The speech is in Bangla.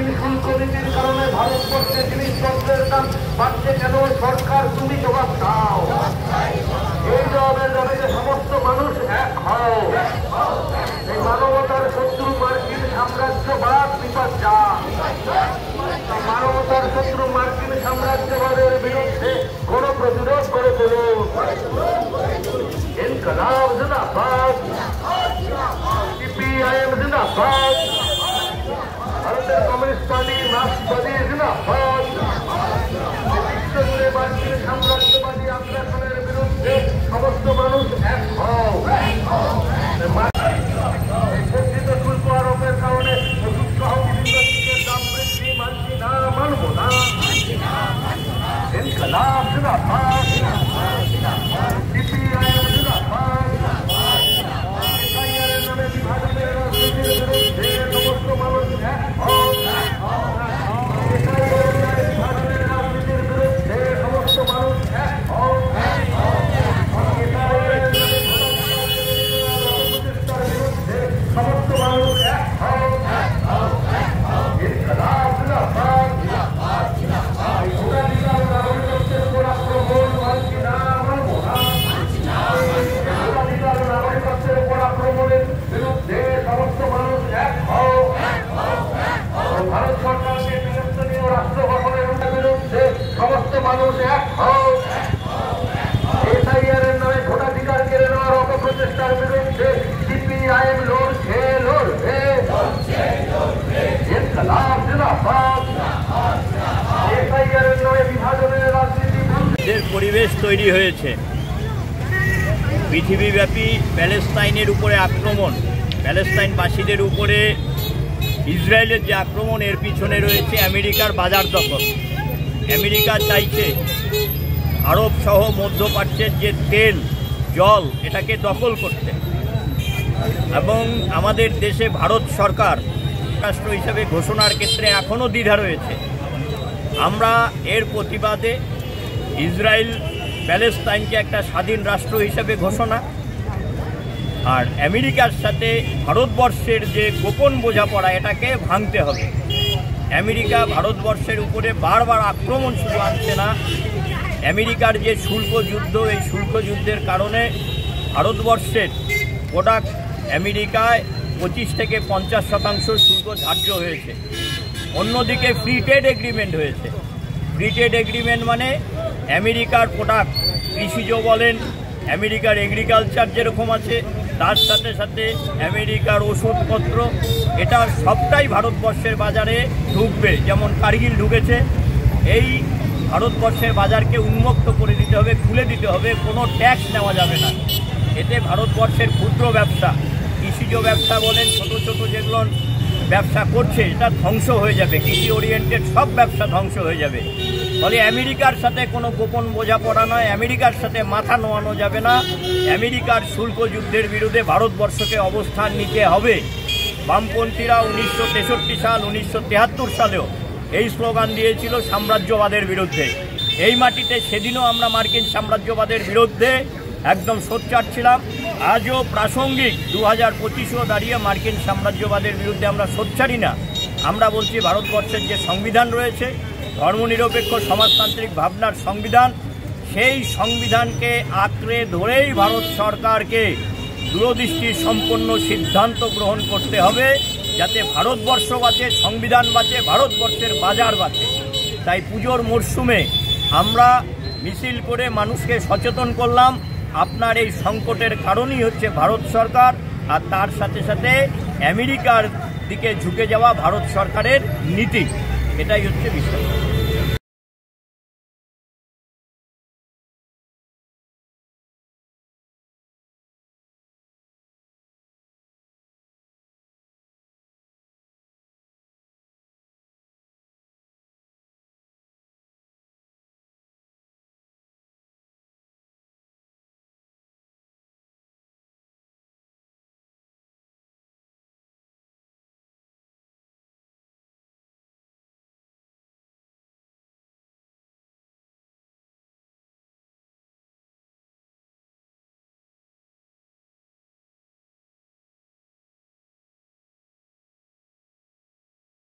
মার্কিন শুল্ক নীতির কারণে ভারতবর্ষে জিনিসপত্রের দাম বাড়ছে কেন? সরকার তুমি জবাব দাও। এই জবাবের দাবিতে সমস্ত মানুষ এক হও। এই মানবতার শত্রু মার্কিন সাম্রাজ্যবাদ বিপর্যা। মানবতার শত্রু মার্কিন সাম্রাজ্যবাদের বিরুদ্ধে গণ প্রতিরোধ করে তুলুন। ইনকলাব জিন্দাবাদ, সিপিআইএম জিন্দাবাদ, ভারতের কমিউনিস্ট পার্টি মার্ক্সবাদী জিন্দাবাদ। বিশ্বজুড়ে মার্কিন সাম্রাজ্যবাদী আগ্রাসনের বিরুদ্ধে সমস্ত মানুষ এক হও। বর্ধিত শুল্ক আরোপের কারণে ওষুধ সহ বিভিন্ন জিনিসের দাম বৃদ্ধি মানছি না, মানব না। ইনকলাব জিন্দাবাদ, সিপিআইএম জিন্দাবাদ। এসআইআরের নামে বিভাজনের রাজনীতির বিরুদ্ধে সমস্ত মানুষ এক হও। এসআইআরের নামে বিভাজনের রাজনীতির বিরুদ্ধে সমস্ত মানুষ এক হও। এসআইআরের নামে প্রতিষ্ঠার বিরুদ্ধে সমস্ত মানুষ এক হও। ইনকলাব জিন্দাবাদ, ভোটাধিকার নাগরিকত্বের উপর আক্রমণ মানছি না, মানব না। ভোটাধিকার নাগরিকত্বের উপর আক্রমণের বিরুদ্ধে সমস্ত মানুষ এক হও। ভারত সরকারকে বিলুপ্তনীয় রাষ্ট্র গঠনের বিরুদ্ধে সমস্ত মানুষ এক হও। এসআইআরের নামে ভোটাধিকার কেড়ে নেওয়ার অপপ্রচেষ্টার বিরুদ্ধে সিপিআইএম লড়ছে, লড়বে। ইনকলাব জিন্দাবাদ, এসআইআরের নামে বিভাজনের রাজনীতি। পরিবেশ তৈরি হয়েছে পৃথিবীব্যাপী প্যালেস্তাইনের উপরে আক্রমণ, প্যালেস্তাইনবাসীদের উপরে ইসরায়েলের যে আক্রমণ, এর পিছনে রয়েছে আমেরিকার বাজার দখল। আমেরিকা চাইছে আরব সহ মধ্যপ্রাচ্যের যে তেল, জল, এটাকে দখল করতে। এবং আমাদের দেশে ভারত সরকার রাষ্ট্র হিসেবে ঘোষণার ক্ষেত্রে এখনও দ্বিধা রয়েছে। আমরা এর প্রতিবাদে ইসরায়েল প্যালেস্তাইনকে একটা স্বাধীন রাষ্ট্র হিসেবে ঘোষণা, আর আমেরিকার সাথে ভারতবর্ষের যে গোপন বোঝাপড়া, এটাকে ভাঙতে হবে। আমেরিকা ভারতবর্ষের উপরে বারবার আক্রমণ শুধু আনছে না, আমেরিকার যে শুল্ক যুদ্ধ, এই শুল্ক যুদ্ধের কারণে ভারতবর্ষের প্রোডাক্ট আমেরিকায় 25 থেকে 50% শুল্ক ধার্য হয়েছে। অন্যদিকে ফ্রি ট্রেড এগ্রিমেন্ট হয়েছে। ফ্রি ট্রেড এগ্রিমেন্ট মানে আমেরিকার প্রোডাক্ট, কৃষিজ বলেন, আমেরিকার এগ্রিকালচার যেরকম আছে, তার সাথে সাথে আমেরিকার ওষুধপত্র, এটা সবটাই ভারতবর্ষের বাজারে ঢুকবে। যেমন কার্গিল ঢুকেছে। এই ভারতবর্ষের বাজারকে উন্মুক্ত করে দিতে হবে, খুলে দিতে হবে, কোনো ট্যাক্স নেওয়া যাবে না। এতে ভারতবর্ষের ক্ষুদ্র ব্যবসা, কৃষিজ ব্যবসা বলেন, ছোট ছোট যেগুলো ব্যবসা করছে, এটা ধ্বংস হয়ে যাবে। কৃষি ওরিয়েন্টেড সব ব্যবসা ধ্বংস হয়ে যাবে। ফলে আমেরিকার সাথে কোনো গোপন বোঝাপড়া নয়, আমেরিকার সাথে মাথা নোয়ানো যাবে না। আমেরিকার শুল্ক যুদ্ধের বিরুদ্ধে ভারতবর্ষকে অবস্থান নিতে হবে। বামপন্থীরা 1963 সাল, 1973 সালেও এই স্লোগান দিয়েছিল সাম্রাজ্যবাদের বিরুদ্ধে। এই মাটিতে সেদিনও আমরা মার্কিন সাম্রাজ্যবাদের বিরুদ্ধে একদম সোচ্চার ছিলাম। আজও প্রাসঙ্গিক 2025-ও দাঁড়িয়ে মার্কিন সাম্রাজ্যবাদের বিরুদ্ধে আমরা সোচ্চারই না। আমরা বলছি ভারতবর্ষের যে সংবিধান রয়েছে, ধর্মনিরপেক্ষ সমাজতান্ত্রিক ভাবনার সংবিধান, সেই সংবিধানকে আঁকড়ে ধরেই ভারত সরকারকে দূরদৃষ্টি সম্পন্ন সিদ্ধান্ত গ্রহণ করতে হবে, যাতে ভারতবর্ষ বাঁচে, সংবিধান বাঁচে, ভারতবর্ষের বাজার বাঁচে। তাই পুজোর মরশুমে আমরা মিছিল করে মানুষকে সচেতন করলাম। আপনার এই সংকটের কারণই হচ্ছে ভারত সরকার, আর তার সাথে সাথে আমেরিকার দিকে ঝুঁকে যাওয়া ভারত সরকারের নীতি। এটাই হচ্ছে বিষয়।